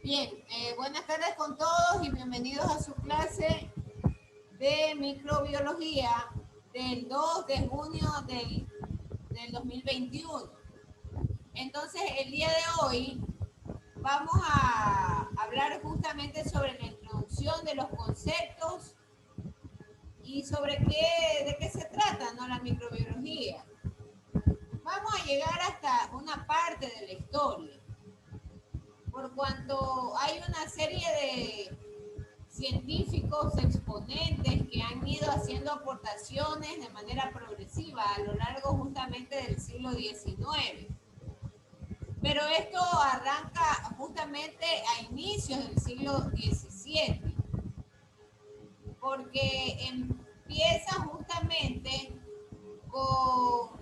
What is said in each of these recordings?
Bien, buenas tardes con todos y bienvenidos a su clase de microbiología del 2 de junio del 2021. Entonces, el día de hoy vamos a hablar justamente sobre la introducción de los conceptos y sobre de qué se trata, ¿no? La microbiología. Vamos a llegar hasta una parte de la historia, por cuanto hay una serie de científicos exponentes que han ido haciendo aportaciones de manera progresiva a lo largo justamente del siglo XIX. Pero esto arranca justamente a inicios del siglo XVII, porque empieza justamente con,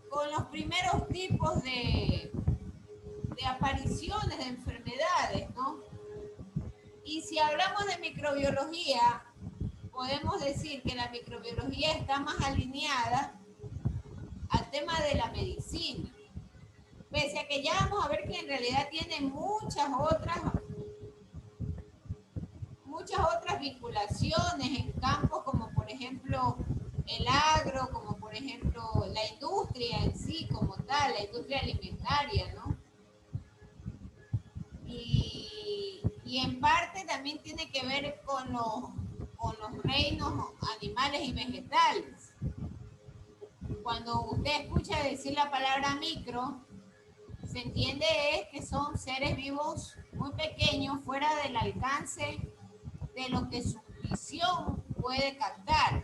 con los primeros tipos de apariciones de enfermedades, ¿no? Y si hablamos de microbiología, podemos decir que la microbiología está más alineada al tema de la medicina, pese a que ya vamos a ver que en realidad tiene muchas otras vinculaciones en campos como por ejemplo el agro, como por ejemplo la industria en sí como tal, la industria alimentaria, ¿no? Y en parte también tiene que ver con los reinos animales y vegetales. Cuando usted escucha decir la palabra micro, se entiende es que son seres vivos muy pequeños, fuera del alcance de lo que su visión puede captar.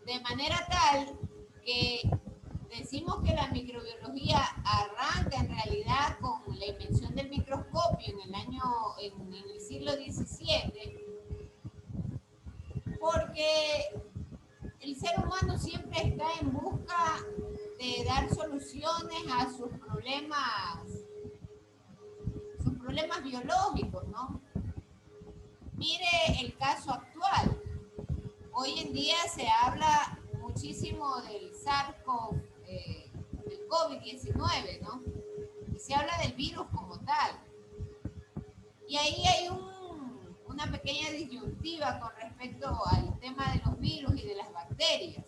De manera tal que decimos que la microbiología arranca en realidad con la invención del microscopio en el siglo XVII, porque el ser humano siempre está en busca de dar soluciones a sus problemas biológicos, ¿no? Mire el caso actual. Hoy en día se habla muchísimo del SARS-CoV, del COVID-19, ¿no? Y se habla del virus como tal. Y ahí hay una pequeña disyuntiva con respecto al tema de los virus y de las bacterias.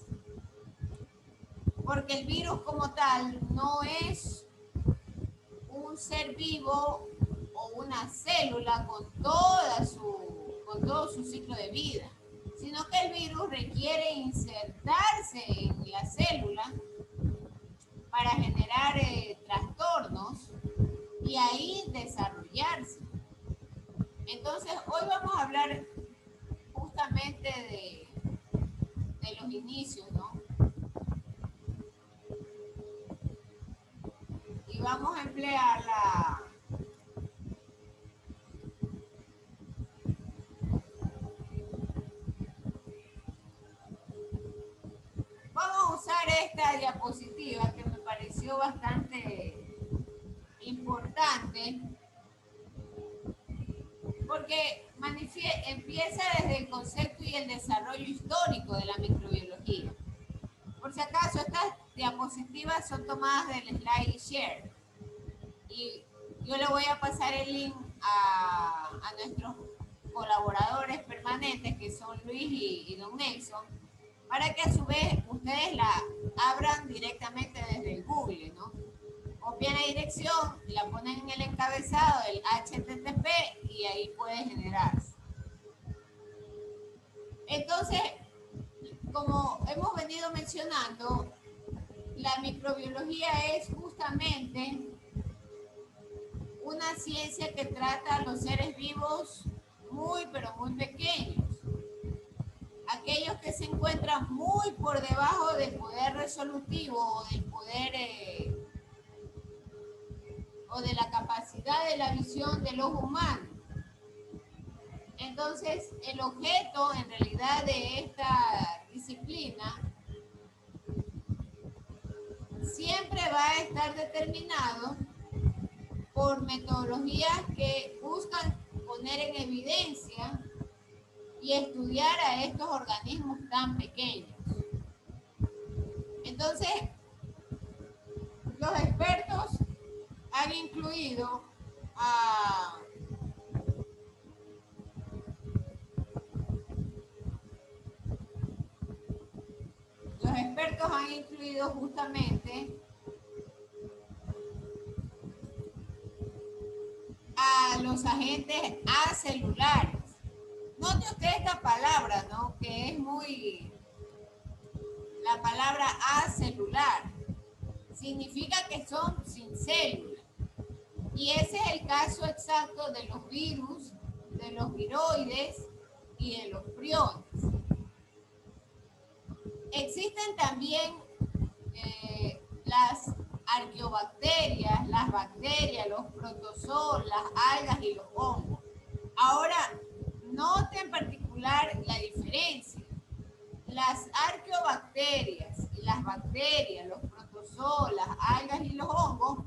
Porque el virus como tal no es un ser vivo o una célula con todo su ciclo de vida, sino que el virus requiere insertarse en la célula para generar trastornos y ahí desarrollarse. Entonces, hoy vamos a hablar justamente de los inicios, ¿no? Y vamos a emplear vamos a usar esta diapositiva que me pareció bastante importante porque empieza desde el concepto y el desarrollo histórico de la microbiología. Por si acaso, estas diapositivas son tomadas del slide share y yo le voy a pasar el link a nuestros colaboradores permanentes que son Luis y Don Nelson, para que a su vez ustedes la abran directamente desde el Google, ¿no? Copian la dirección, la ponen en el encabezado, el HTTP, y ahí puede generarse. Entonces, como hemos venido mencionando, la microbiología es justamente una ciencia que trata a los seres vivos muy, pero muy pequeños. Aquellos que se encuentran muy por debajo del poder resolutivo o del poder o de la capacidad de la visión del ojo humano. Entonces, el objeto en realidad de esta disciplina siempre va a estar determinado por metodologías que buscan poner en evidencia y estudiar a estos organismos tan pequeños. Entonces, los expertos han incluido a los expertos han incluido justamente a los agentes acelulares. Note usted esta palabra, ¿no? Que es muy... La palabra acelular significa que son sin células. Y ese es el caso exacto de los virus, de los viroides y de los priones. Existen también las arqueobacterias, las bacterias, los protozoos, las algas y los hongos. Ahora, note en particular la diferencia. Las arqueobacterias, las bacterias, los protozoos, las algas y los hongos,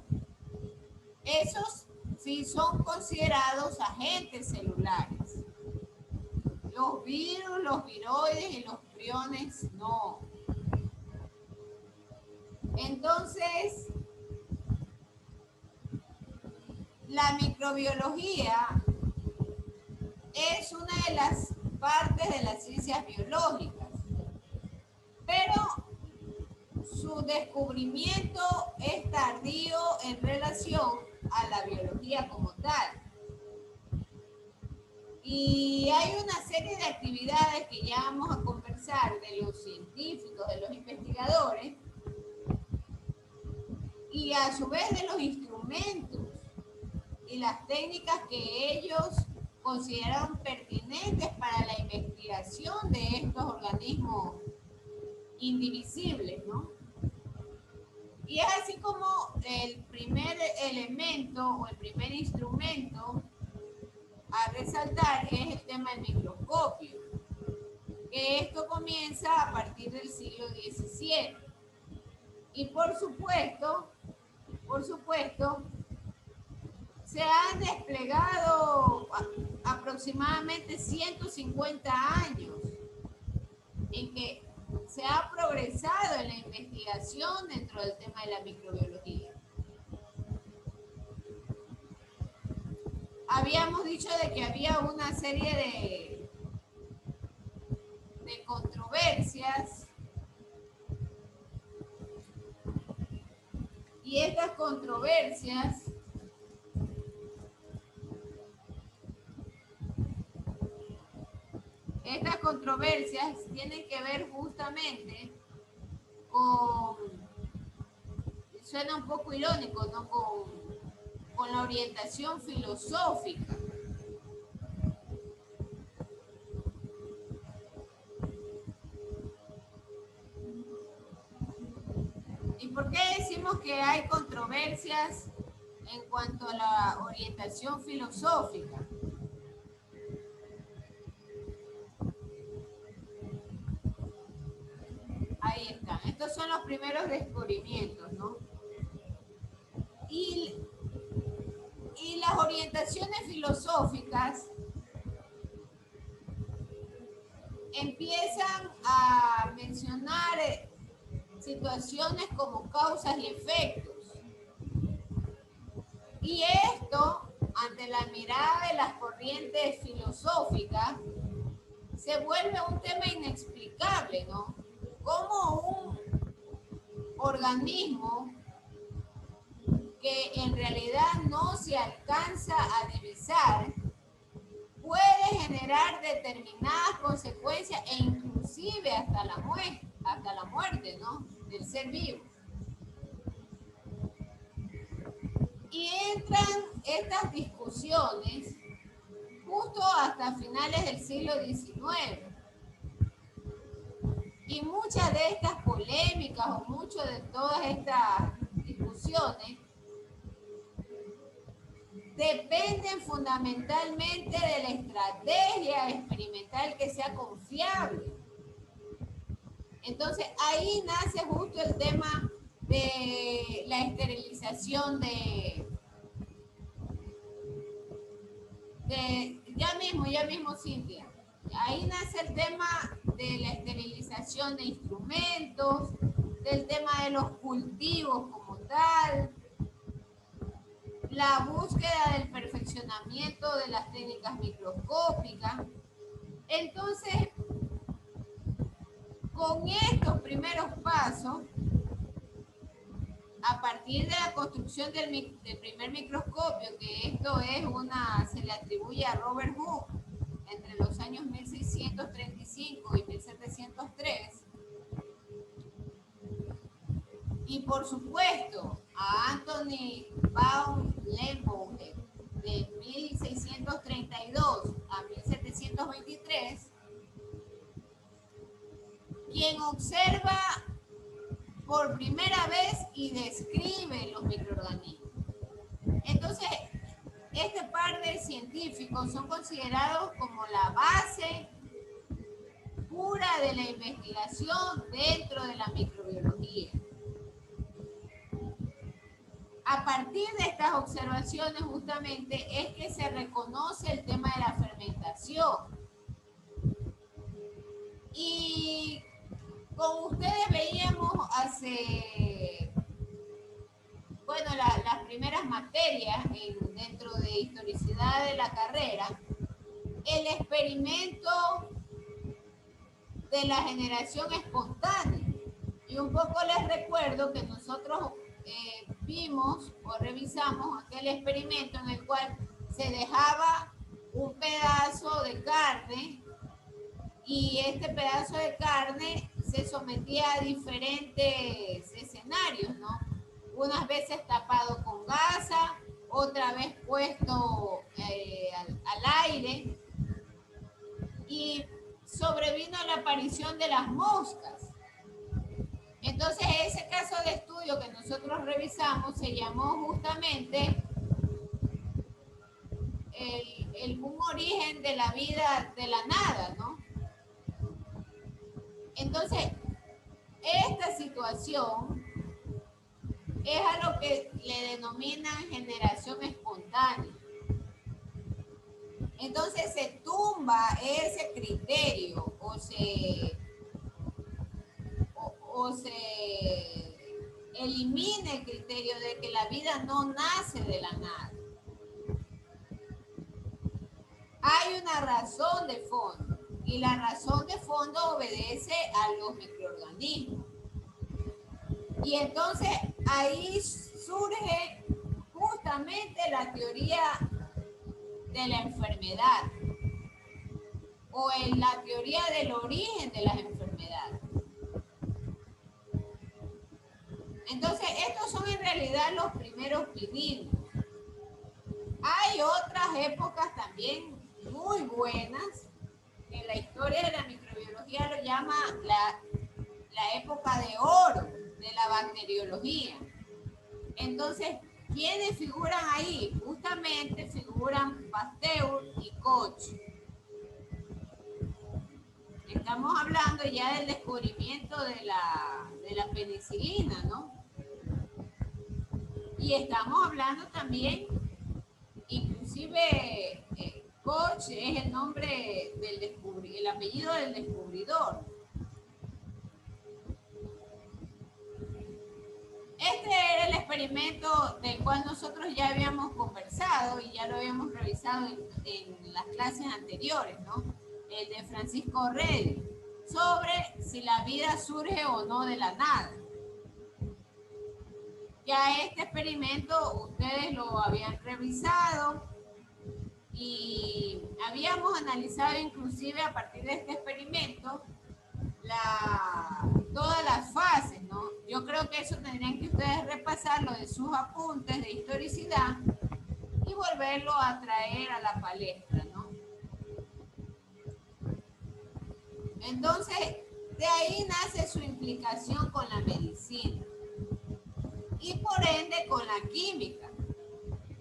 esos sí son considerados agentes celulares. Los virus, los viroides y los priones no. Entonces, la microbiología es una de las partes de las ciencias biológicas, pero su descubrimiento es tardío en relación a la biología como tal. Y hay una serie de actividades que ya vamos a conversar de los científicos, de los investigadores, y a su vez de los instrumentos y las técnicas que ellos consideran pertinentes para la investigación de estos organismos indivisibles, ¿no? Y es así como el primer elemento o el primer instrumento a resaltar es el tema del microscopio, que esto comienza a partir del siglo XVII. Y por supuesto, se han desplegado aproximadamente 150 años en que se ha progresado en la investigación dentro del tema de la microbiología. Habíamos dicho de que había una serie de controversias, y estas controversias tienen que ver justamente con, suena un poco irónico, ¿no? Con la orientación filosófica. ¿Y por qué decimos que hay controversias en cuanto a la orientación filosófica? Ahí están. Estos son los primeros descubrimientos, ¿no? Y las orientaciones filosóficas empiezan a mencionar situaciones como causas y efectos. Y esto, ante la mirada de las corrientes filosóficas, se vuelve un tema inexplicable, ¿no? Cómo un organismo que en realidad no se alcanza a divisar puede generar determinadas consecuencias e inclusive hasta la muerte, ¿no? Del ser vivo. Y entran estas discusiones justo hasta finales del siglo XIX. Y muchas de estas polémicas o muchas de todas estas discusiones dependen fundamentalmente de la estrategia experimental que sea confiable. Entonces ahí nace justo el tema de la esterilización ya mismo Cintia, ahí nace el tema de la esterilización de instrumentos, del tema de los cultivos como tal. la búsqueda del perfeccionamiento de las técnicas microscópicas. Entonces, con estos primeros pasos, a partir de la construcción del primer microscopio, que esto es se le atribuye a Robert Hooke entre los años 1635 y 1703, y por supuesto a Anthony van Leeuwenhoek de 1632 a 1723, quien observa por primera vez y describe los microorganismos. Entonces, este par de científicos son considerados como la base pura de la investigación dentro de la microbiología. A partir de estas observaciones justamente es que se reconoce el tema de la fermentación. Y como ustedes veíamos las primeras materias dentro de historicidad de la carrera, el experimento de la generación espontánea. Y un poco les recuerdo que nosotros vimos o revisamos aquel experimento en el cual se dejaba un pedazo de carne y este pedazo de carne se sometía a diferentes escenarios, ¿no? Unas veces tapado con gasa, otra vez puesto al aire, y sobrevino la aparición de las moscas. Entonces, ese caso de estudio que nosotros revisamos se llamó justamente un origen de la vida de la nada, ¿no? Entonces, esta situación es a lo que le denominan generación espontánea. Entonces, se tumba ese criterio o se elimina el criterio de que la vida no nace de la nada. Hay una razón de fondo y la razón de fondo obedece a los microorganismos. Y entonces ahí surge justamente la teoría de la enfermedad o la teoría del origen de las enfermedades. Entonces, estos son en realidad los primeros pininos. Hay otras épocas también muy buenas. En la historia de la microbiología lo llama la época de oro de la bacteriología. Entonces, ¿quiénes figuran ahí? Justamente figuran Pasteur y Koch. Estamos hablando ya del descubrimiento de la penicilina, ¿no? Y estamos hablando también, inclusive Koch es el nombre el apellido del descubridor. Este era el experimento del cual nosotros ya habíamos conversado y ya lo habíamos revisado en las clases anteriores, ¿no? El de Francisco Redi, sobre si la vida surge o no de la nada. Ya este experimento ustedes lo habían revisado y habíamos analizado inclusive a partir de este experimento todas las fases, ¿no? Yo creo que eso tendrían que ustedes repasarlo de sus apuntes de historicidad y volverlo a traer a la palestra, ¿no? Entonces, de ahí nace su implicación con la medicina y por ende con la química.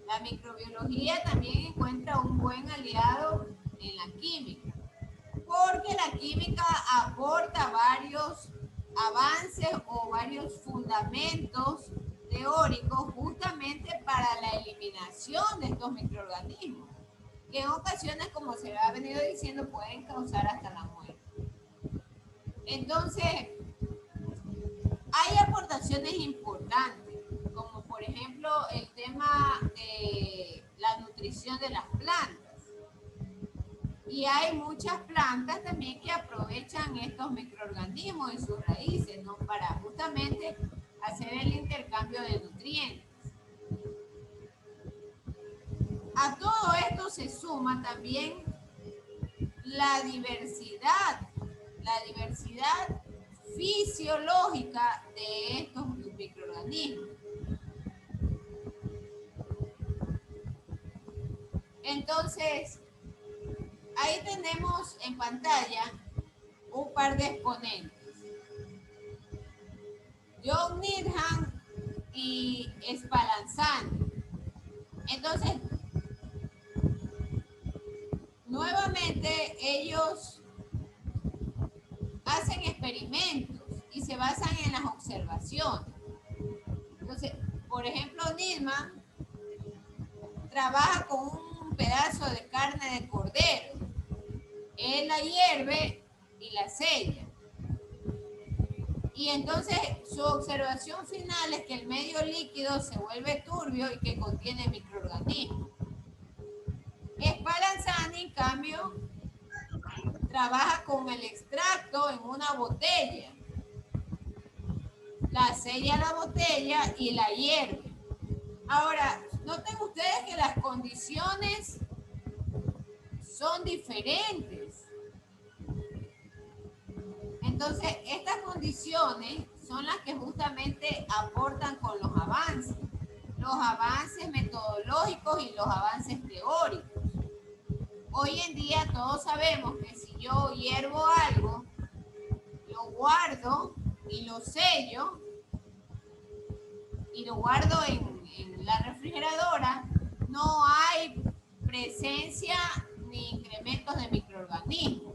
La microbiología también encuentra un buen aliado en la química, porque la química aporta varios avances o varios fundamentos teóricos justamente para la eliminación de estos microorganismos, que en ocasiones, como se ha venido diciendo, pueden causar hasta la muerte. Entonces, hay aportaciones importantes, como por ejemplo el tema tema de la nutrición de las plantas. Y hay muchas plantas también que aprovechan estos microorganismos en sus raíces, ¿no? Para justamente hacer el intercambio de nutrientes. A todo esto se suma también la diversidad fisiológica de estos microorganismos. Entonces, ahí tenemos en pantalla un par de exponentes. John Needham y Spallanzani. Entonces, nuevamente ellos hacen experimentos y se basan en las observaciones. Entonces, por ejemplo, Needham trabaja con un pedazo de carne de cordero. Él la hierve y la sella. Y entonces su observación final es que el medio líquido se vuelve turbio y que contiene microorganismos. Spallanzani, en cambio, trabaja con el extracto en una botella. La sella la botella y la hierve. Ahora, noten ustedes que las condiciones son diferentes. Entonces, estas condiciones son las que justamente aportan con los avances metodológicos y los avances teóricos. Hoy en día todos sabemos que si yo hiervo algo, lo guardo y lo sello y lo guardo en la refrigeradora, no hay presencia ni incrementos de microorganismos.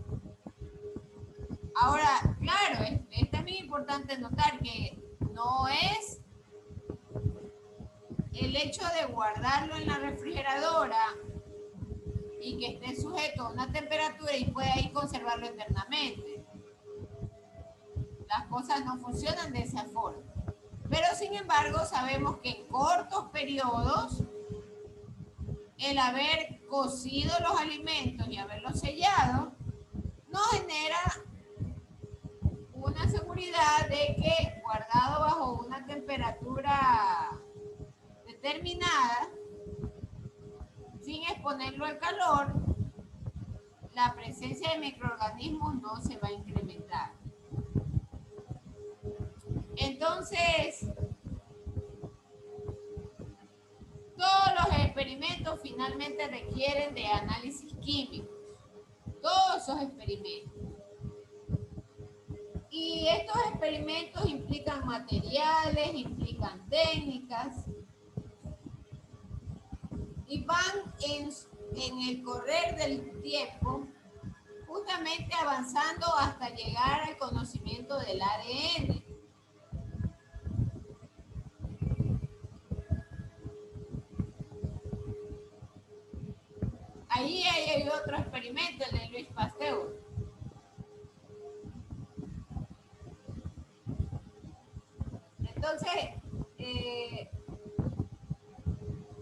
Ahora, claro, es también importante notar que no es el hecho de guardarlo en la refrigeradora y que esté sujeto a una temperatura y pueda ahí conservarlo eternamente. Las cosas no funcionan de esa forma. Pero sin embargo sabemos que en cortos periodos el haber cocido los alimentos y haberlos sellado nos genera una seguridad de que guardado bajo una temperatura determinada, sin exponerlo al calor, la presencia de microorganismos no se va a incrementar. Entonces, todos los experimentos finalmente requieren de análisis químicos. Todos esos experimentos. Y estos experimentos implican materiales, implican técnicas y van en el correr del tiempo justamente avanzando hasta llegar al conocimiento del ADN. Ahí hay otro experimento, el de Louis Pasteur. Entonces,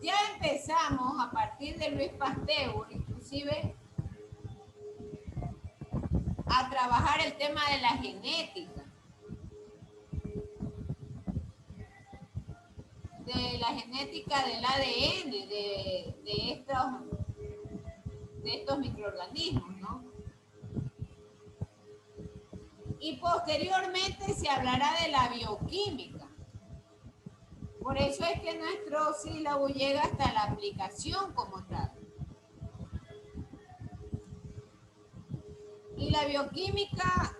ya empezamos a partir de Louis Pasteur, inclusive, a trabajar el tema de la genética. De la genética del ADN de estos microorganismos, ¿no? Y posteriormente se hablará de la bioquímica. Por eso es que nuestro sílabo llega hasta la aplicación como tal. Y la bioquímica,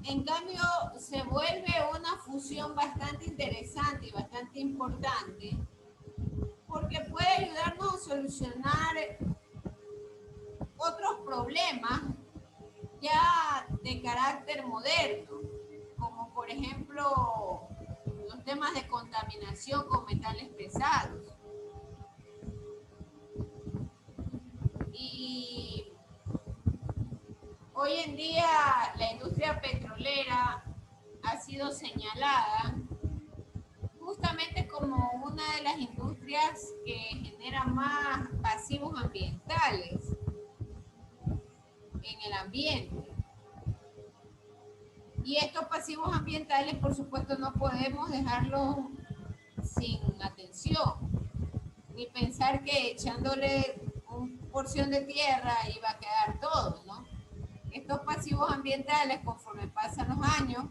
en cambio, se vuelve una fusión bastante interesante y bastante importante, porque puede ayudarnos a solucionar otros problemas ya de carácter moderno, como por ejemplo los temas de contaminación con metales pesados. Y hoy en día la industria petrolera ha sido señalada justamente como una de las industrias que genera más pasivos ambientales en el ambiente. Y estos pasivos ambientales, por supuesto, no podemos dejarlos sin atención, ni pensar que echándole una porción de tierra iba a quedar todo, ¿no? Estos pasivos ambientales, conforme pasan los años,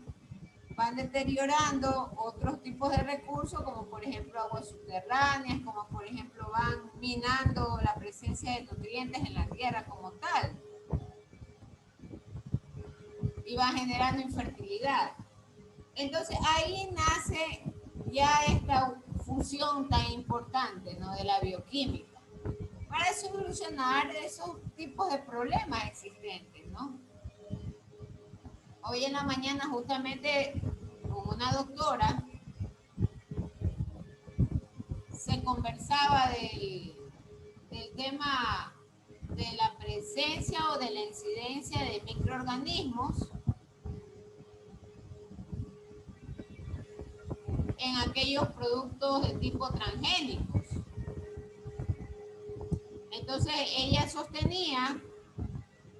van deteriorando otros tipos de recursos, como por ejemplo aguas subterráneas, como por ejemplo van minando la presencia de nutrientes en la tierra como tal, y van generando infertilidad. Entonces ahí nace ya esta fusión tan importante, ¿no?, de la bioquímica, para solucionar esos tipos de problemas existentes, ¿no? Hoy en la mañana justamente con una doctora se conversaba del tema de la presencia o de la incidencia de microorganismos en aquellos productos de tipo transgénicos. Entonces ella sostenía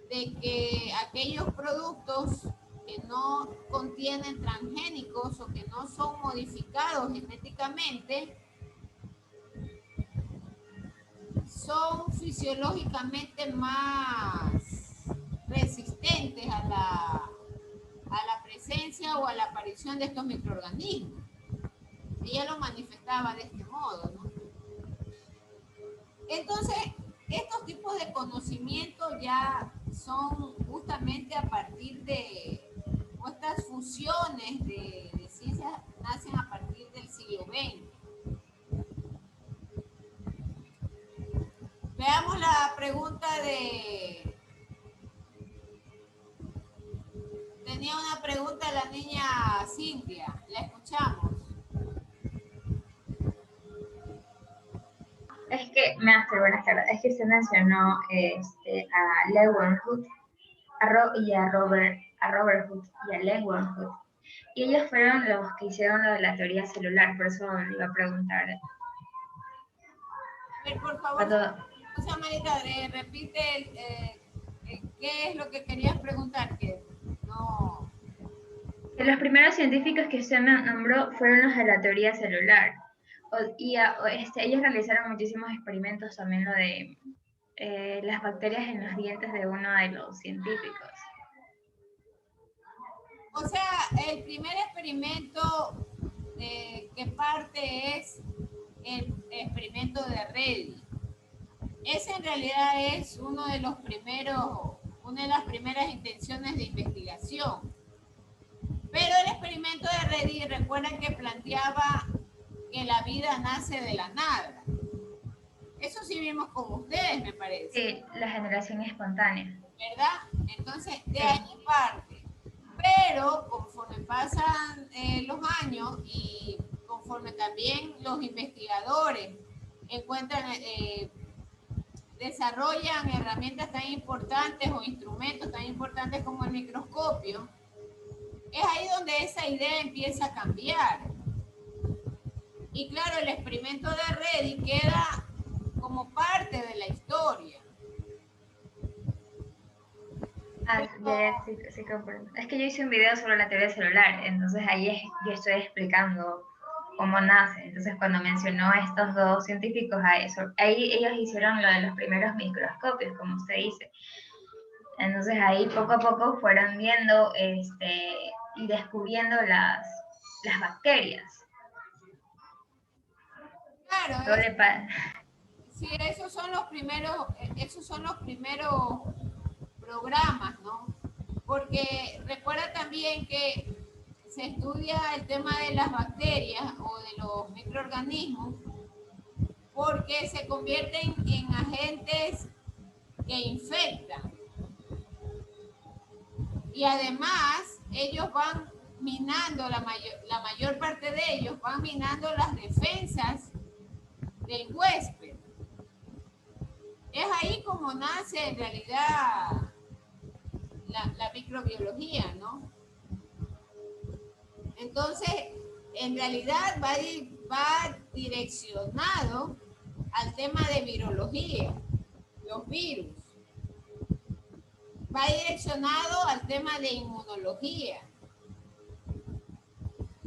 de que aquellos productos que no contienen transgénicos o que no son modificados genéticamente son fisiológicamente más resistentes a la presencia o a la aparición de estos microorganismos. Ella lo manifestaba de este modo, ¿no? Entonces, estos tipos de conocimientos ya son justamente a partir de, o estas fusiones de ciencias nacen a partir del siglo XX. Veamos la pregunta de... Tenía una pregunta la niña Cintia, la escuchamos. Es que, buenas tardes, es que se mencionó a Leeuwenhoek y a Robert Hood y a Leeuwenhoek. Y ellos fueron los que hicieron lo de la teoría celular, por eso le iba a preguntar. A ver, por favor, José Marita, repite qué es lo que querías preguntar, que no... Que los primeros científicos que usted me nombró fueron los de la teoría celular. Ellos realizaron muchísimos experimentos, también lo de las bacterias en los dientes de uno de los científicos. O sea, el primer experimento que parte es el experimento de Reddy. Ese en realidad es una de las primeras intenciones de investigación. Pero el experimento de Reddy, recuerdan que planteaba que la vida nace de la nada. Eso sí vimos con ustedes, me parece. Sí, la generación espontánea. ¿Verdad? Entonces, de ahí parte. Pero conforme pasan los años y conforme también los investigadores desarrollan herramientas tan importantes o instrumentos tan importantes como el microscopio, es ahí donde esa idea empieza a cambiar. Y claro, el experimento de Reddy queda como parte de la historia. Sí, comprendo. Es que yo hice un video sobre la teoría celular, entonces ahí yo estoy explicando cómo nace. Entonces cuando mencionó a estos dos científicos, ahí ellos hicieron lo de los primeros microscopios, como usted dice. Entonces ahí poco a poco fueron viendo y descubriendo las bacterias. Claro, sí, esos son los primeros programas, ¿no? Porque recuerda también que se estudia el tema de las bacterias o de los microorganismos porque se convierten en agentes que infectan. Y además, ellos van minando, la mayor parte de ellos van minando las defensas del huésped. Es ahí como nace en realidad la microbiología, ¿no? Entonces, en realidad va direccionado al tema de virología, los virus. Va direccionado al tema de inmunología.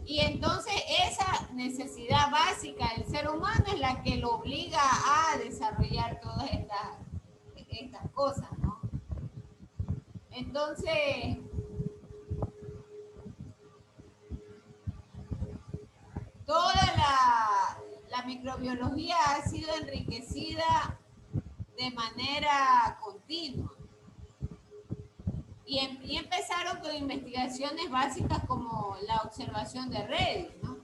Y entonces esa necesidad básica del ser humano es la que lo obliga a desarrollar todas estas cosas, ¿no? Entonces, toda la microbiología ha sido enriquecida de manera continua. Y empezaron con investigaciones básicas como la observación de redes, ¿no?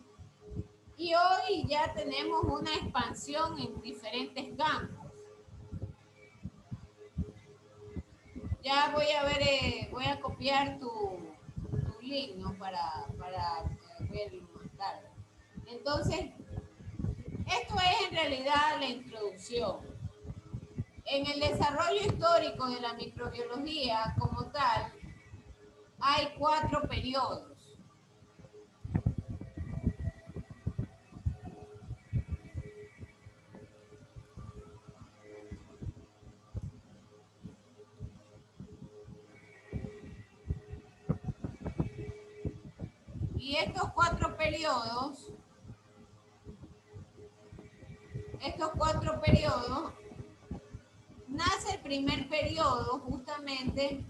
Y hoy ya tenemos una expansión en diferentes campos. Ya voy a ver, voy a copiar tu link, ¿no? Para verlo más tarde. Entonces, esto es en realidad la introducción. En el desarrollo histórico de la microbiología como tal, hay 4 periodos. Y estos 4 periodos, nace el primer periodo justamente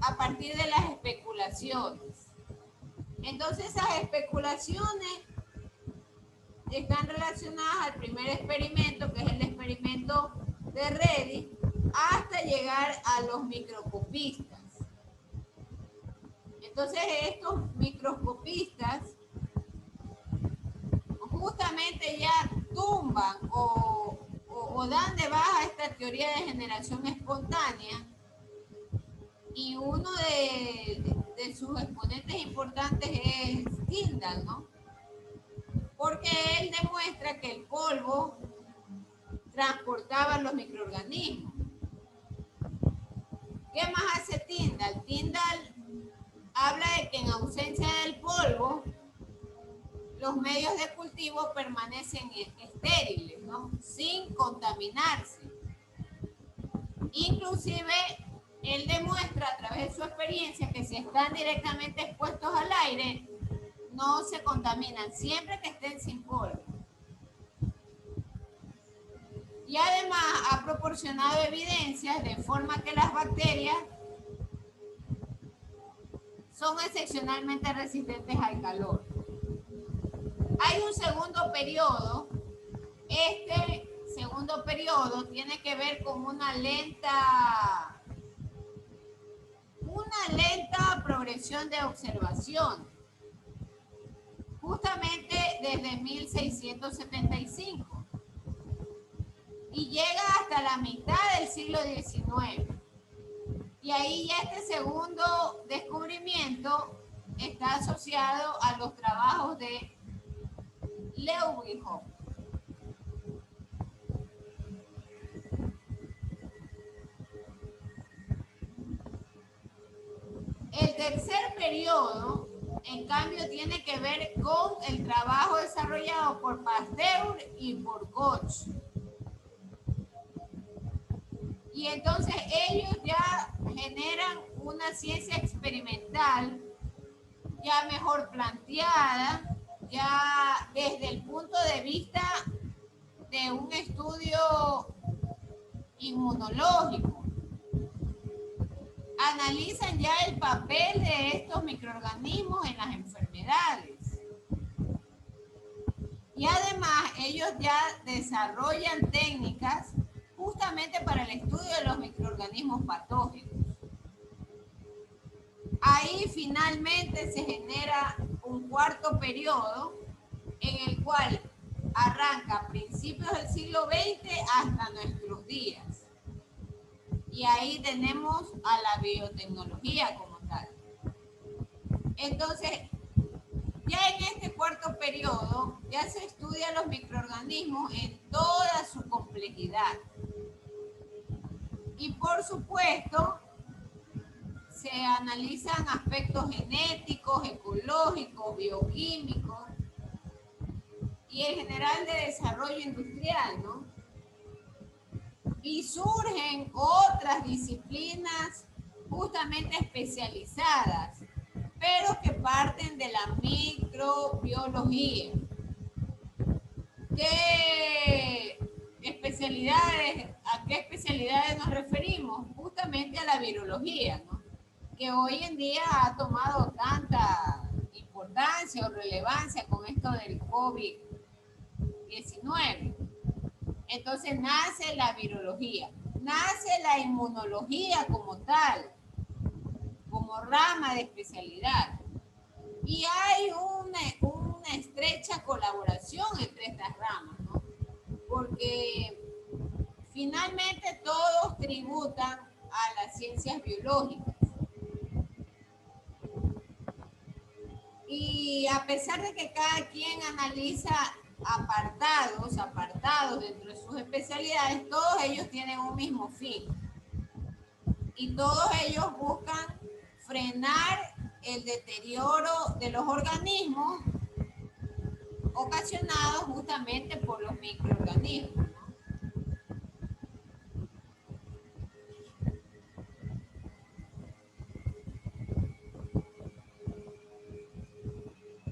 a partir de las especulaciones. Entonces esas especulaciones están relacionadas al primer experimento, que es el experimento de Reddy, hasta llegar a los microscopistas. Entonces estos microscopistas justamente ya tumban o dan de baja esta teoría de generación espontánea, y uno de sus exponentes importantes es Tyndall, ¿no? Porque él demuestra que el polvo transportaba los microorganismos. ¿Qué más hace Tyndall? Tyndall habla de que en ausencia del polvo, los medios de cultivo permanecen estériles, ¿no? Sin contaminarse. Inclusive, él demuestra a través de su experiencia que si están directamente expuestos al aire, no se contaminan, siempre que estén sin polvo. Y además ha proporcionado evidencias de forma que las bacterias son excepcionalmente resistentes al calor. Hay un segundo periodo. Este segundo periodo tiene que ver con una lenta progresión de observación, justamente desde 1675, y llega hasta la mitad del siglo XIX. Y ahí ya este segundo descubrimiento está asociado a los trabajos de Leeuwenhoek. El tercer periodo, en cambio, tiene que ver con el trabajo desarrollado por Pasteur y por Koch. Y entonces ellos ya generan una ciencia experimental ya mejor planteada, ya desde el punto de vista de un estudio inmunológico. Analizan ya el papel de estos microorganismos en las enfermedades. Y además ellos ya desarrollan técnicas justamente para el estudio de los microorganismos patógenos. Ahí finalmente se genera un cuarto periodo en el cual arranca a principios del siglo XX hasta nuestros días. Y ahí tenemos a la biotecnología como tal. Entonces, ya en este cuarto periodo ya se estudian los microorganismos en toda su complejidad. Y por supuesto, se analizan aspectos genéticos, ecológicos, bioquímicos y en general de desarrollo industrial, ¿no? Y surgen otras disciplinas justamente especializadas, pero que parten de la microbiología. ¿Qué especialidades, a qué especialidades nos referimos? Justamente a la virología, ¿no? Que hoy en día ha tomado tanta importancia o relevancia con esto del COVID-19. Entonces nace la virología, nace la inmunología como tal, como rama de especialidad. Y hay una estrecha colaboración entre estas ramas, ¿no? Porque finalmente todos tributan a las ciencias biológicas. Y a pesar de que cada quien analiza apartados dentro de sus especialidades, todos ellos tienen un mismo fin. Y todos ellos buscan frenar el deterioro de los organismos ocasionados justamente por los microorganismos.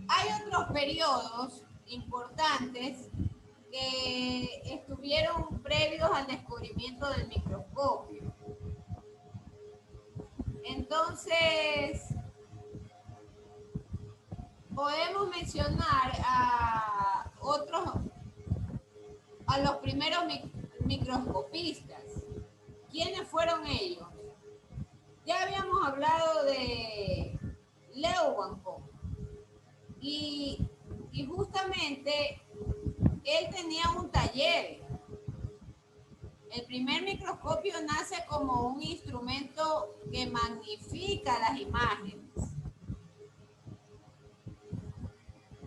Hay otros periodos importantes que estuvieron previos al descubrimiento del microscopio. Entonces, podemos mencionar a los primeros microscopistas. ¿Quiénes fueron ellos? Ya habíamos hablado de Leeuwenhoek y justamente él tenía un taller. El primer microscopio nace como un instrumento que magnifica las imágenes.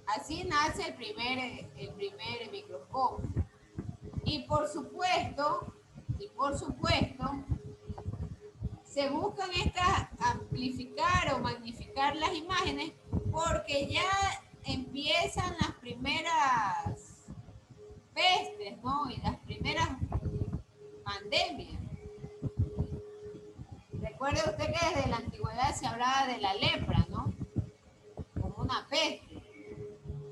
Así nace el primer microscopio. Y por supuesto, se buscan amplificar o magnificar las imágenes porque ya empiezan las primeras pestes, ¿no? Y las primeras pandemias. Recuerde usted que desde la antigüedad se hablaba de la lepra, ¿no? Como una peste.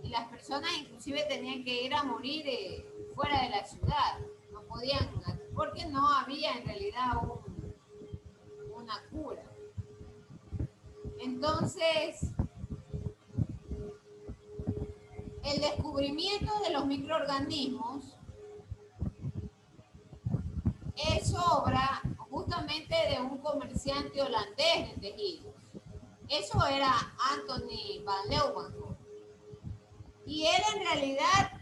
Y las personas inclusive tenían que ir a morir fuera de la ciudad. No podían, porque no había en realidad una cura. Entonces, el descubrimiento de los microorganismos es obra justamente de un comerciante holandés de tejidos. Eso era Anthony van Leeuwenhoek. Y él en realidad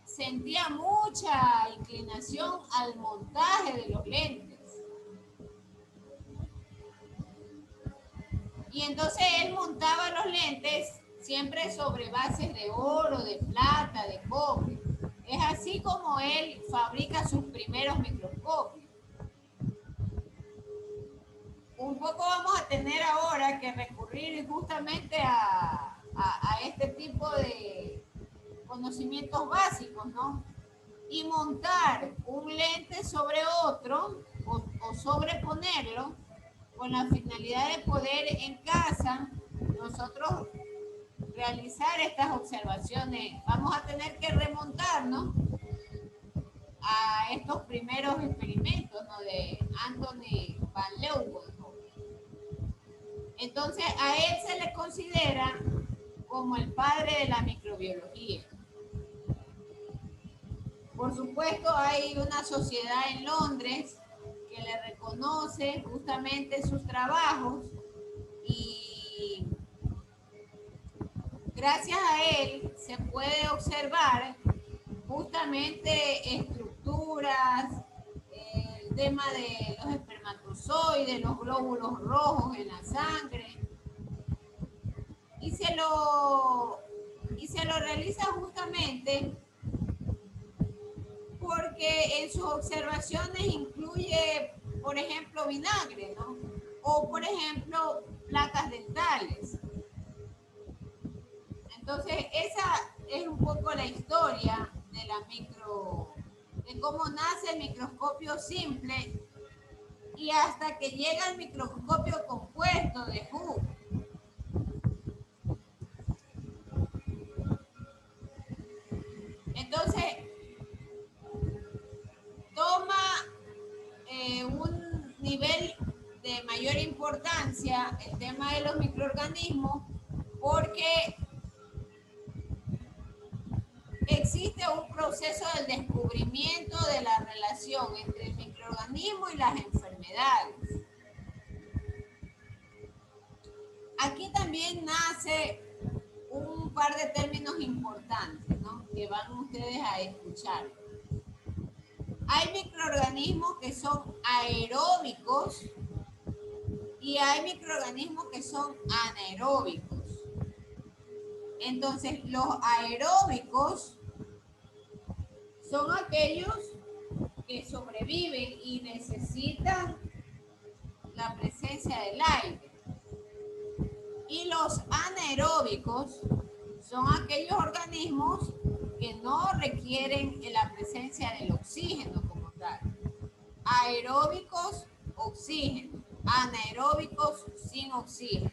sentía mucha inclinación al montaje de los lentes. Y entonces él montaba los lentes siempre sobre bases de oro, de plata, de cobre. Es así como él fabrica sus primeros microscopios. Un poco vamos a tener ahora que recurrir justamente a este tipo de conocimientos básicos, ¿no? Y montar un lente sobre otro o sobreponerlo con la finalidad de poder en casa nosotros realizar estas observaciones. Vamos a tener que remontarnos a estos primeros experimentos, ¿no? De Anthony van Leeuwenhoek. Entonces a él se le considera como el padre de la microbiología. Por supuesto hay una sociedad en Londres que le reconoce justamente sus trabajos y gracias a él se puede observar justamente estructuras, el tema de los espermatozoides, los glóbulos rojos en la sangre, y se lo realiza justamente porque en sus observaciones incluye, por ejemplo, vinagre, ¿no? o por ejemplo placas dentales. Entonces esa es un poco la historia de de cómo nace el microscopio simple y hasta que llega el microscopio compuesto de Hooke. Entonces toma un nivel de mayor importancia el tema de los microorganismos porque existe un proceso del descubrimiento de la relación entre el microorganismo y las enfermedades. Aquí también nace un par de términos importantes, ¿no?, que van ustedes a escuchar. Hay microorganismos que son aeróbicos y hay microorganismos que son anaeróbicos. Entonces, los aeróbicos son aquellos que sobreviven y necesitan la presencia del aire. Y los anaeróbicos son aquellos organismos que no requieren la presencia del oxígeno como tal. Aeróbicos, oxígeno. Anaeróbicos, sin oxígeno.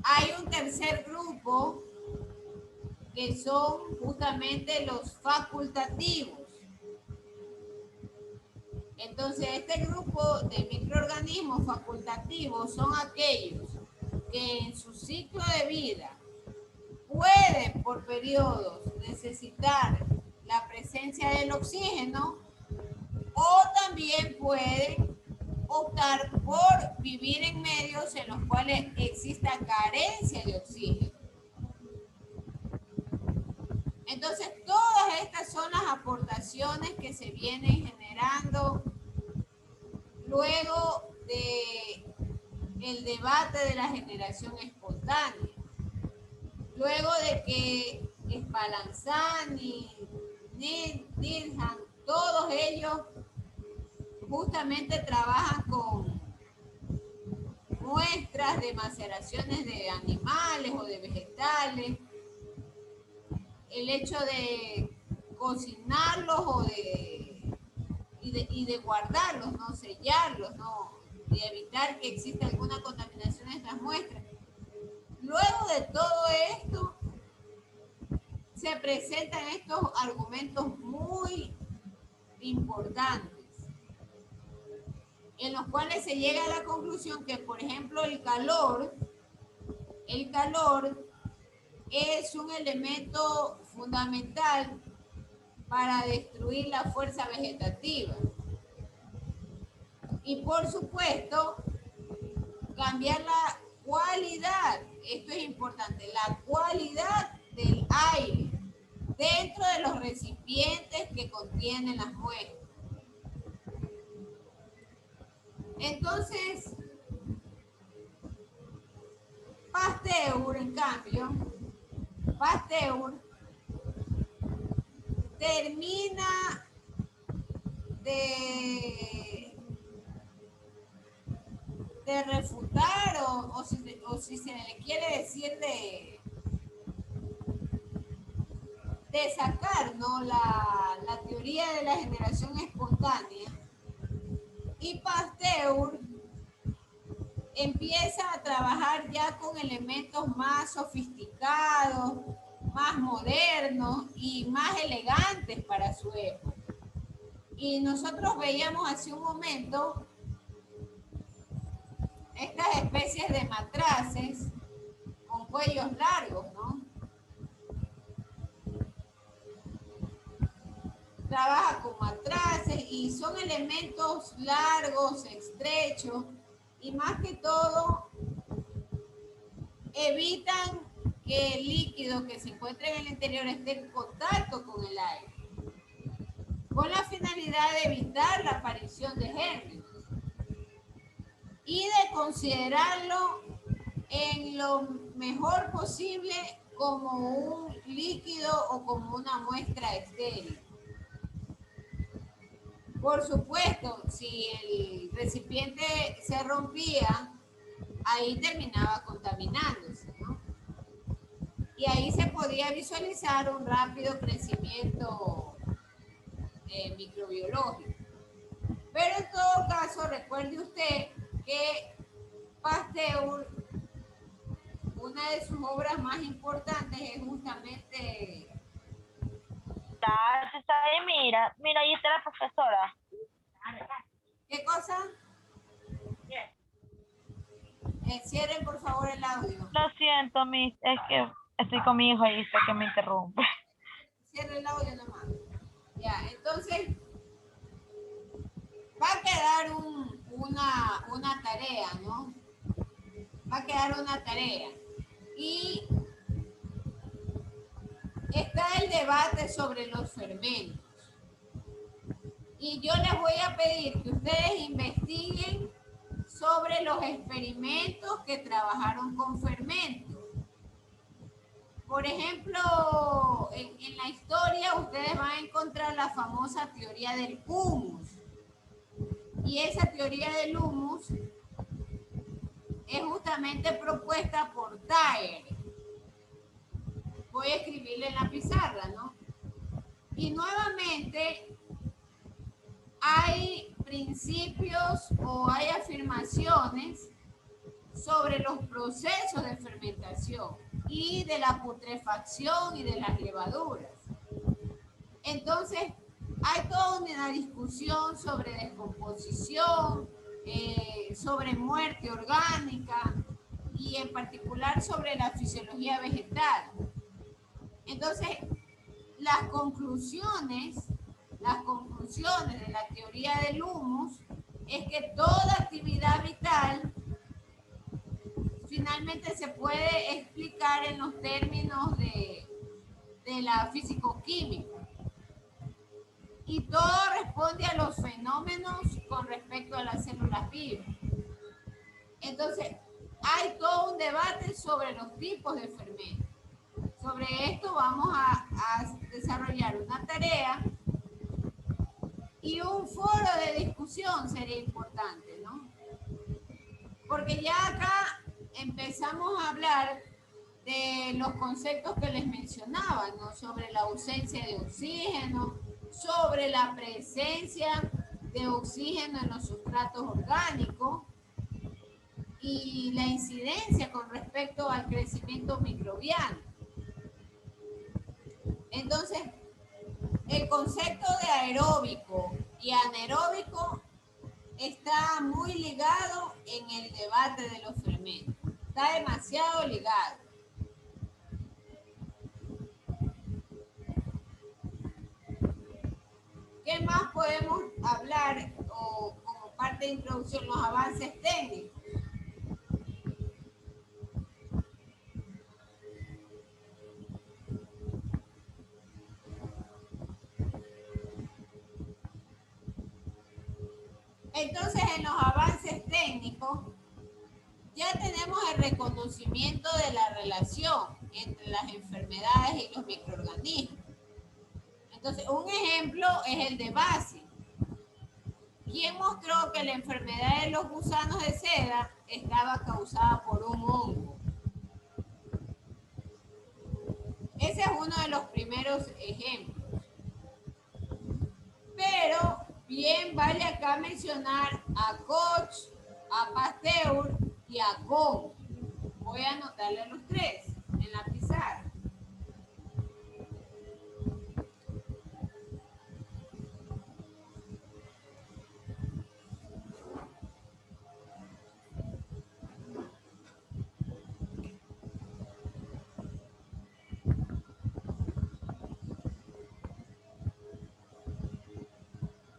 Hay un tercer grupo que son justamente los facultativos. Entonces, este grupo de microorganismos facultativos son aquellos que en su ciclo de vida pueden por periodos necesitar la presencia del oxígeno o también pueden optar por vivir en medios en los cuales exista carencia de oxígeno. Entonces, todas estas son las aportaciones que se vienen generando luego del debate de la generación espontánea. Luego de que Spallanzani, Needham, todos ellos justamente trabajan con muestras de maceraciones de animales o de vegetales, el hecho de cocinarlos y de guardarlos, ¿no?, sellarlos, ¿no?, y evitar que exista alguna contaminación en estas muestras. Luego de todo esto, se presentan estos argumentos muy importantes, en los cuales se llega a la conclusión que, por ejemplo, el calor es un elemento fundamental para destruir la fuerza vegetativa. Y por supuesto, cambiar la cualidad, esto es importante, la cualidad del aire dentro de los recipientes que contienen las muestras. Entonces, Pasteur, en cambio, termina de refutar o si se le quiere decir de sacar, ¿no?, la teoría de la generación espontánea, y Pasteur empieza a trabajar ya con elementos más sofisticados, más modernos y más elegantes para su época. Y nosotros veíamos hace un momento estas especies de matraces con cuellos largos, ¿no? Trabaja con matraces y son elementos largos, estrechos y más que todo evitan que el líquido que se encuentra en el interior esté en contacto con el aire, con la finalidad de evitar la aparición de gérmenes y de considerarlo en lo mejor posible como un líquido o como una muestra estéril. Por supuesto, si el recipiente se rompía, ahí terminaba contaminándose, ¿no? Y ahí se podía visualizar un rápido crecimiento microbiológico. Pero en todo caso, recuerde usted que Pasteur, una de sus obras más importantes es justamente... Está ahí, mira, ahí está la profesora. ¿Qué cosa? Cierren por favor el audio. Lo siento, es que estoy con mi hijo y sé que me interrumpe. Cierren el audio nomás. Ya, entonces va a quedar una tarea, ¿no? Va a quedar una tarea. Y está el debate sobre los fermentos. Y yo les voy a pedir que ustedes investiguen sobre los experimentos que trabajaron con fermentos. Por ejemplo, en la historia ustedes van a encontrar la famosa teoría del humus. Y esa teoría del humus es justamente propuesta por Thayer. Voy a escribirle en la pizarra, ¿no? Y nuevamente hay principios o hay afirmaciones sobre los procesos de fermentación y de la putrefacción y de las levaduras. Entonces, hay toda una discusión sobre descomposición, sobre muerte orgánica y en particular sobre la fisiología vegetal. Entonces, las conclusiones de la teoría del humus es que toda actividad vital finalmente se puede explicar en los términos de la físico-química. Y todo responde a los fenómenos con respecto a las células vivas. Entonces, hay todo un debate sobre los tipos de fermentos. Sobre esto vamos a desarrollar una tarea y un foro de discusión sería importante, ¿no? Porque ya acá empezamos a hablar de los conceptos que les mencionaba, ¿no? Sobre la ausencia de oxígeno, sobre la presencia de oxígeno en los sustratos orgánicos y la incidencia con respecto al crecimiento microbiano. Entonces, el concepto de aeróbico y anaeróbico está muy ligado en el debate de los fermentos. Está demasiado ligado. ¿Qué más podemos hablar o como parte de introducción, los avances técnicos? Entonces, en los avances técnicos, ya tenemos el reconocimiento de la relación entre las enfermedades y los microorganismos. Entonces, un ejemplo es el de Bassi, quien mostró que la enfermedad de los gusanos de seda estaba causada por un hongo. Ese es uno de los primeros ejemplos. Pero bien vale acá mencionar a Koch, a Pasteur y a Kohn. Voy a anotarle a los tres en la pizarra.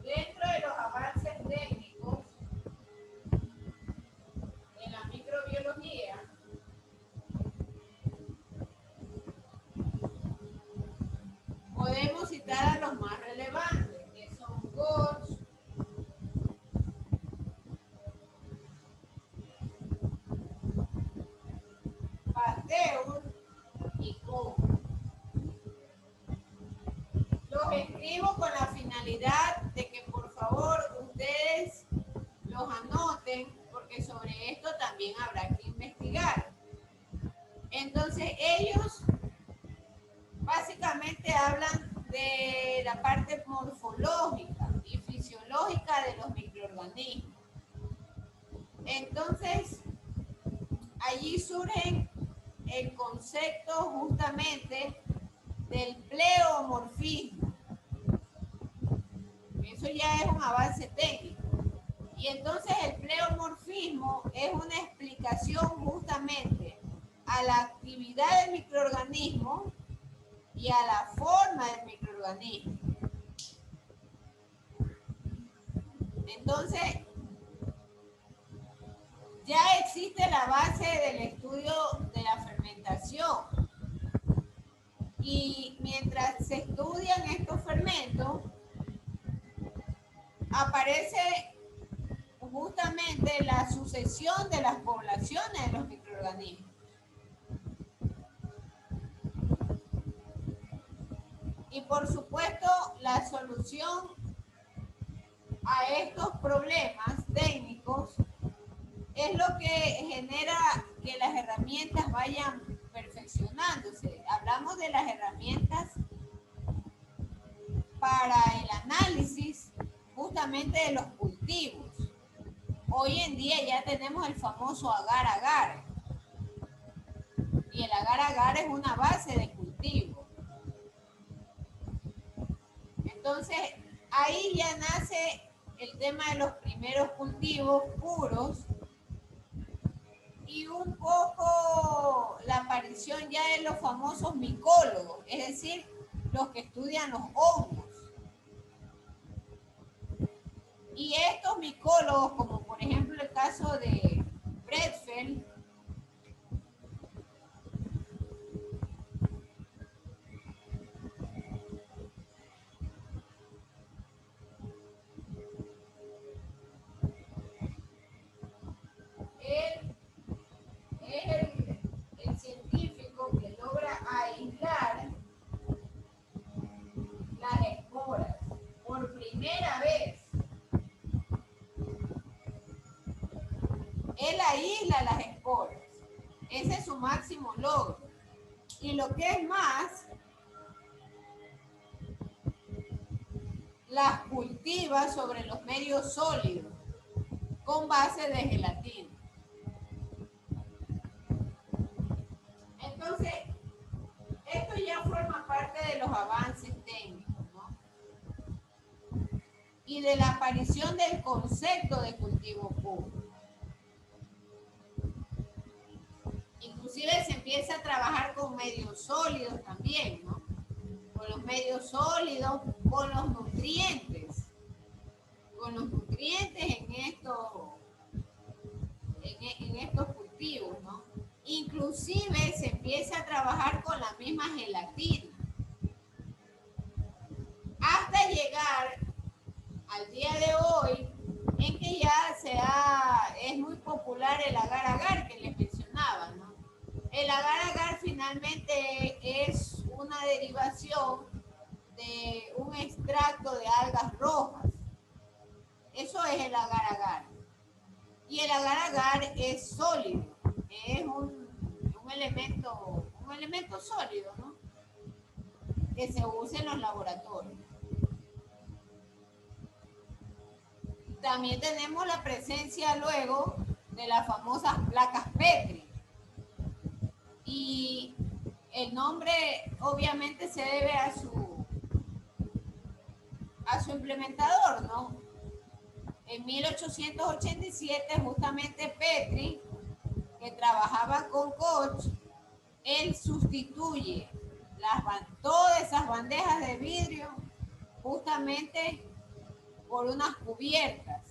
Dentro de los avances técnicos en la microbiología, podemos citar a los más relevantes, que son Koch, Pasteur y Kohn. Los escribo con la finalidad de que por favor ustedes los anoten, porque sobre esto también habrá que investigar. Entonces ellos básicamente hablan de la parte morfológica y fisiológica de los microorganismos. Entonces allí surge el concepto justamente del pleomorfismo. Eso ya es un avance técnico. Y entonces el pleomorfismo es una explicación justamente a la actividad del microorganismo y a la forma del microorganismo. Entonces, ya existe la base del estudio de la fermentación. Y mientras se estudian estos fermentos, aparece justamente la sucesión de las poblaciones de los microorganismos. Y por supuesto, la solución a estos problemas técnicos es lo que genera que las herramientas vayan perfeccionándose. Hablamos de las herramientas para el análisis justamente de los cultivos. Hoy en día ya tenemos el famoso agar-agar. Y el agar-agar es una base de cultivo. Entonces, ahí ya nace el tema de los primeros cultivos puros y un poco la aparición ya de los famosos micólogos, es decir, los que estudian los hongos. Y estos micólogos, como por ejemplo el caso de Bredfeld, él es el científico que logra aislar las esporas por primera vez. Él aísla las esporas. Ese es su máximo logro. Y lo que es más, las cultiva sobre los medios sólidos con base de gelatina. Entonces, esto ya forma parte de los avances técnicos, ¿no? Y de la aparición del concepto de cultivo puro. Inclusive se empieza a trabajar con medios sólidos también, ¿no? Con los medios sólidos, con los nutrientes en estos cultivos, ¿no? Inclusive se empieza a trabajar con la misma gelatina, hasta llegar al día de hoy en que ya es muy popular el agar-agar que les mencionaba, ¿no? El agar-agar finalmente es una derivación de un extracto de algas rojas. Eso es el agar-agar. Y el agar-agar es sólido, es un elemento sólido, ¿no? Que se usa en los laboratorios. También tenemos la presencia luego de las famosas placas Petri. Y el nombre obviamente se debe a su implementador, ¿no? En 1887 justamente Petri, que trabajaba con Koch, él sustituye todas esas bandejas de vidrio justamente por unas cubiertas.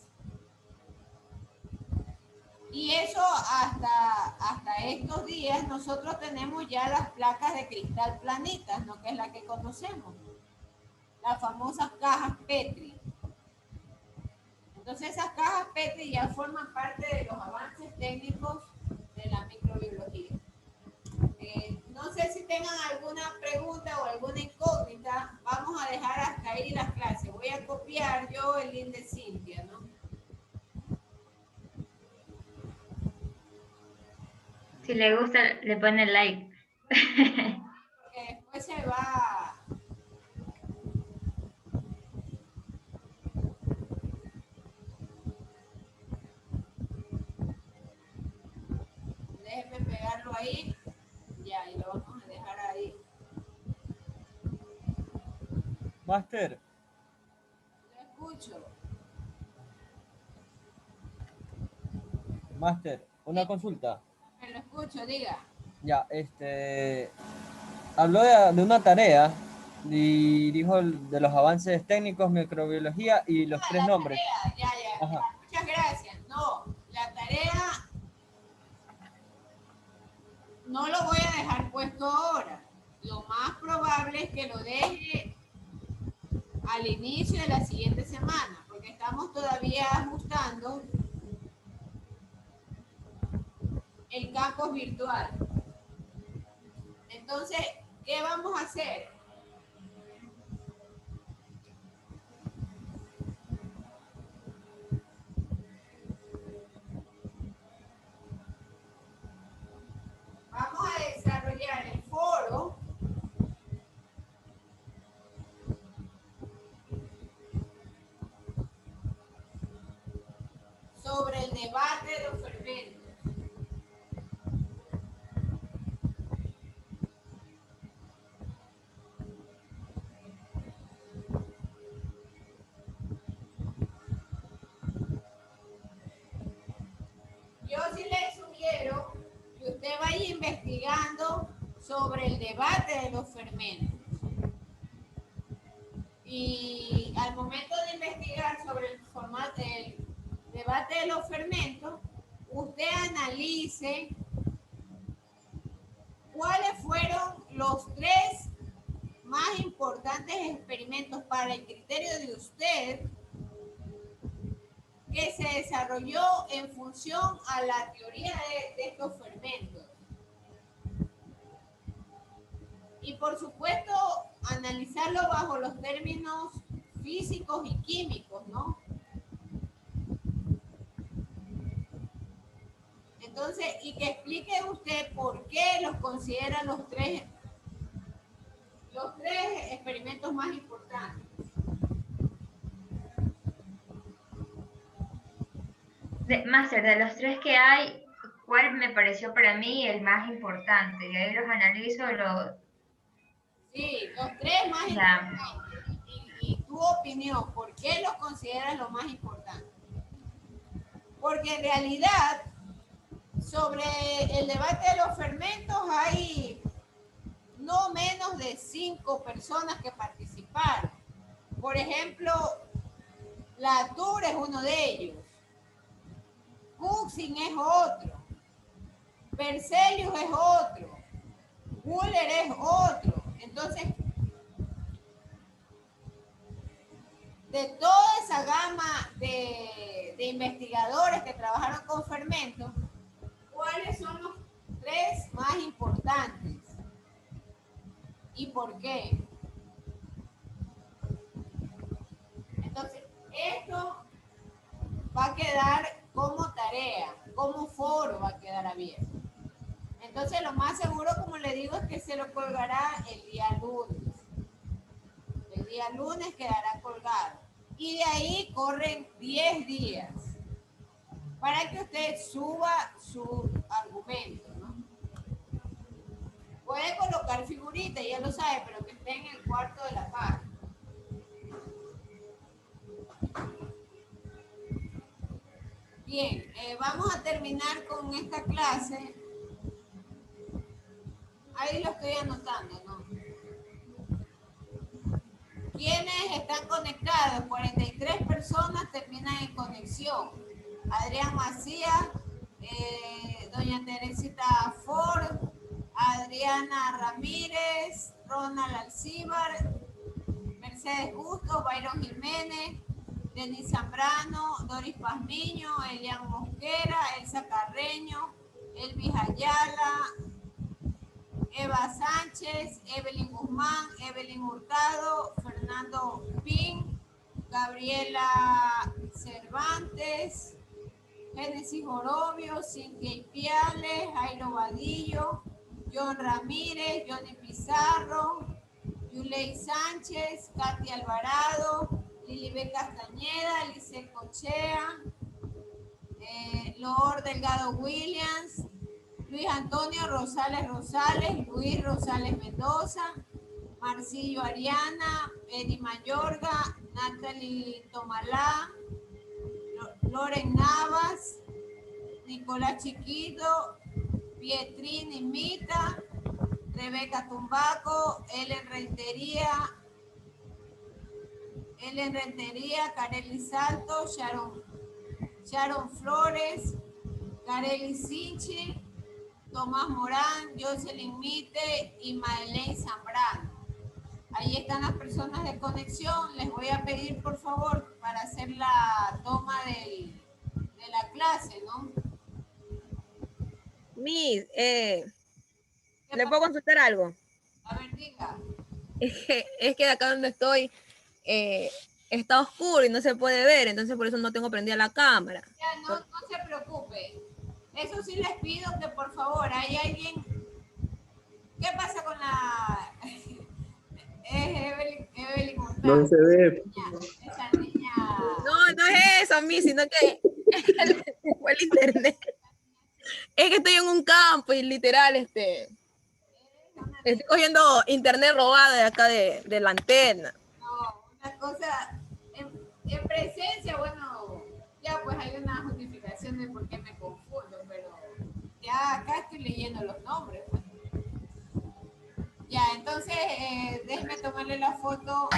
Y eso hasta estos días nosotros tenemos ya las placas de cristal planitas, ¿no? Que es la que conocemos, las famosas cajas Petri. Entonces esas cajas Petri ya forman parte de los avances técnicos de la microbiología. No sé si tengan alguna pregunta o alguna incógnita, vamos a dejar hasta ahí las clases. voy a copiar yo el link de Cintia, ¿no? Si le gusta, le pone like. Porque después se va. Déjenme pegarlo ahí. Ya, y lo vamos a dejar ahí. Máster, Lo escucho. máster, una consulta. Me lo escucho, diga. Ya, habló de una tarea y dijo de los avances técnicos, microbiología y los tres La nombres. tarea, ya. Ajá. Muchas gracias. No, la tarea no lo voy a dejar puesto ahora. Lo más probable es que lo deje al inicio de la siguiente semana, porque estamos todavía ajustando el campus virtual. Entonces, ¿qué vamos a hacer? Vamos a desarrollar el foro sobre el debate de los fermentos. Yo sí le sugiero que usted vaya investigando sobre el debate de los fermentos. Y al momento de investigar sobre el formato del debate de los fermentos, usted analice cuáles fueron los tres más importantes experimentos para el criterio de usted que se desarrolló en función a la teoría de estos fermentos. Y por supuesto, analizarlo bajo los términos físicos y químicos, ¿no? Entonces, y que explique usted por qué los considera los tres experimentos más importantes. Máster, de los tres que hay, ¿cuál me pareció para mí el más importante? Y ahí los analizo, Sí, los tres más importantes. Y tu opinión, ¿por qué los consideras los más importantes? Porque en realidad, sobre el debate de los fermentos hay no menos de 5 personas que participaron. Por ejemplo, Latour es uno de ellos. Cushing es otro. Berzelius es otro. Wöhler es otro. Entonces, de toda esa gama de investigadores que trabajaron con fermentos, ¿cuáles son los tres más importantes? ¿Y por qué? Entonces, esto va a quedar como tarea, como foro va a quedar abierto. Entonces, lo más seguro, como le digo, es que se lo colgará el día lunes. El día lunes quedará colgado. Y de ahí corren 10 días para que usted suba su argumento, ¿no? Puede colocar figuritas, ya lo sabe, pero que esté en el cuarto de la par. Bien, vamos a terminar con esta clase. Ahí lo estoy anotando, ¿no? ¿Quiénes están conectados? 43 personas terminan en conexión. Adrián Macías, doña Teresita Ford, Adriana Ramírez, Ronald Alcíbar, Mercedes Justo, Byron Jiménez, Denis Zambrano, Doris Pazmiño, Elian Mosquera, Elsa Carreño, Elvis Ayala, Eva Sánchez, Evelyn Guzmán, Evelyn Hurtado, Fernando Pin, Gabriela Cervantes, Génesis Orobio, Cintia Ipiales, Jairo Vadillo, John Ramírez, Johnny Pizarro, Yulei Sánchez, Katy Alvarado, Lilibet Castañeda, Lice Cochea, Lord Delgado Williams, Luis Antonio Rosales Rosales, Luis Rosales Mendoza, Marcillo Ariana, Eddie Mayorga, Natalie Tomalá, Loren Navas, Nicolás Chiquito, Pietrini Mita, Rebeca Tumbaco, Ellen Rentería, Kareli Salto, Sharon Flores, Kareli Sinchi, Tomás Morán, Jocelyn Mite y Madeleine Zambrano. Ahí están las personas de conexión. Les voy a pedir, por favor, para hacer la toma de la clase, ¿no? Miss, ¿le puedo consultar algo? A ver, diga. Es que de acá donde estoy está oscuro y no se puede ver, entonces por eso no tengo prendida la cámara. Ya, no se preocupe. Eso sí les pido que por favor, hay alguien. ¿Qué pasa con la Evelyn Montalvo? No se ve. Esa niña. No es eso, Miss, sino que fue el internet. Es que estoy en un campo y literal, estoy cogiendo internet robado de acá de la antena. No, una cosa, en presencia, bueno, ya pues hay una justificación de por qué me confundo, pero ya acá estoy leyendo los nombres. Pues. Ya, entonces, déjeme tomarle la foto.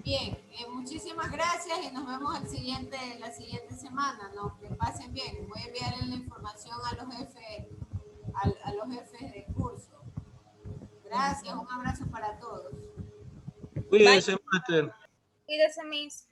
Bien, muchísimas gracias y nos vemos la siguiente semana, ¿no? Que pasen bien. Voy a enviarle la información a los jefes, a los jefes de curso. Gracias, un abrazo para todos. Cuídense, máster. Cuídese, Miss.